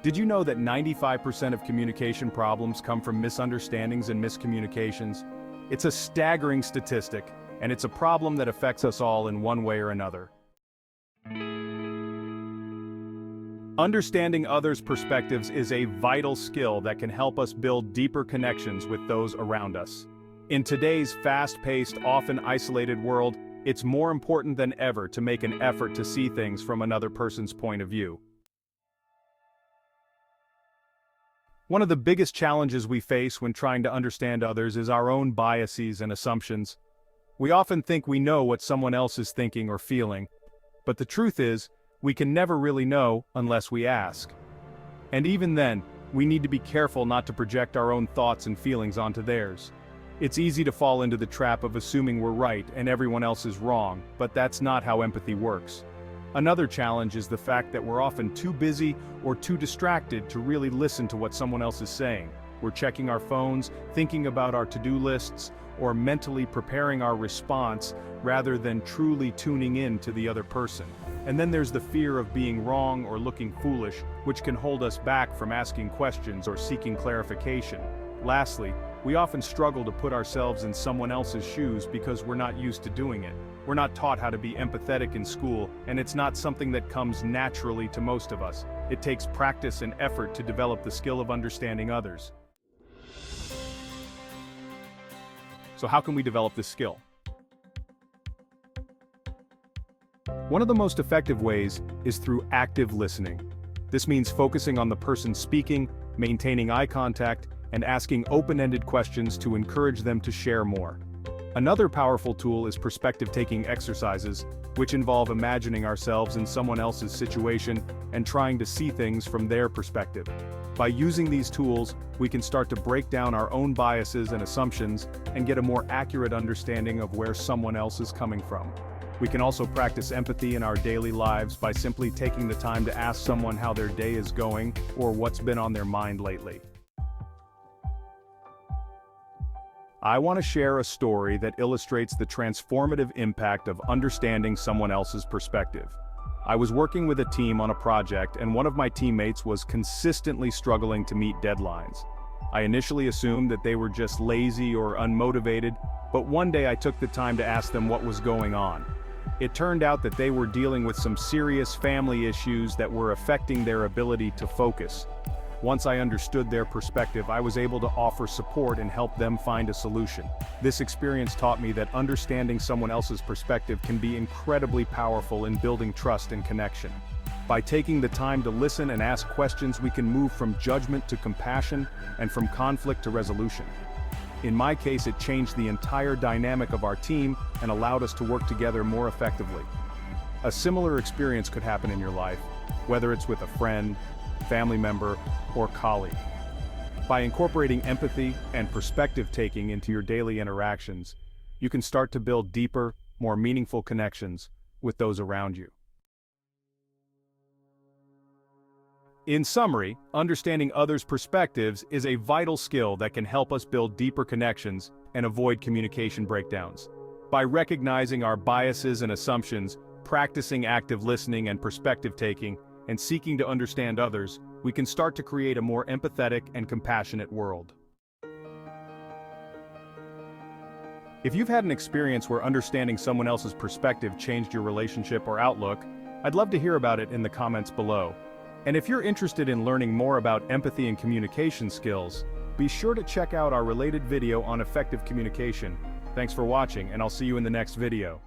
Did you know that 95% of communication problems come from misunderstandings and miscommunications? It's a staggering statistic, and it's a problem that affects us all in one way or another. Understanding others' perspectives is a vital skill that can help us build deeper connections with those around us. In today's fast-paced, often isolated world, it's more important than ever to make an effort to see things from another person's point of view. One of the biggest challenges we face when trying to understand others is our own biases and assumptions. We often think we know what someone else is thinking or feeling, but the truth is, we can never really know unless we ask. And even then, we need to be careful not to project our own thoughts and feelings onto theirs. It's easy to fall into the trap of assuming we're right and everyone else is wrong, but that's not how empathy works. Another challenge is the fact that we're often too busy or too distracted to really listen to what someone else is saying. We're checking our phones, thinking about our to-do lists, or mentally preparing our response rather than truly tuning in to the other person. And then there's the fear of being wrong or looking foolish, which can hold us back from asking questions or seeking clarification. Lastly, we often struggle to put ourselves in someone else's shoes because we're not used to doing it. We're not taught how to be empathetic in school, and it's not something that comes naturally to most of us. It takes practice and effort to develop the skill of understanding others. So how can we develop this skill? One of the most effective ways is through active listening. This means focusing on the person speaking, maintaining eye contact, and asking open-ended questions to encourage them to share more. Another powerful tool is perspective-taking exercises, which involve imagining ourselves in someone else's situation and trying to see things from their perspective. By using these tools, we can start to break down our own biases and assumptions and get a more accurate understanding of where someone else is coming from. We can also practice empathy in our daily lives by simply taking the time to ask someone how their day is going or what's been on their mind lately. I want to share a story that illustrates the transformative impact of understanding someone else's perspective. I was working with a team on a project, and one of my teammates was consistently struggling to meet deadlines. I initially assumed that they were just lazy or unmotivated, but one day I took the time to ask them what was going on. It turned out that they were dealing with some serious family issues that were affecting their ability to focus. Once I understood their perspective, I was able to offer support and help them find a solution. This experience taught me that understanding someone else's perspective can be incredibly powerful in building trust and connection. By taking the time to listen and ask questions, we can move from judgment to compassion and from conflict to resolution. In my case, it changed the entire dynamic of our team and allowed us to work together more effectively. A similar experience could happen in your life, whether it's with a friend, family member, or colleague. By incorporating empathy and perspective-taking into your daily interactions, you can start to build deeper, more meaningful connections with those around you. In summary, understanding others' perspectives is a vital skill that can help us build deeper connections and avoid communication breakdowns. By recognizing our biases and assumptions, practicing active listening and perspective-taking, and seeking to understand others, we can start to create a more empathetic and compassionate world. If you've had an experience where understanding someone else's perspective changed your relationship or outlook, I'd love to hear about it in the comments below. And if you're interested in learning more about empathy and communication skills, be sure to check out our related video on effective communication. Thanks for watching, and I'll see you in the next video.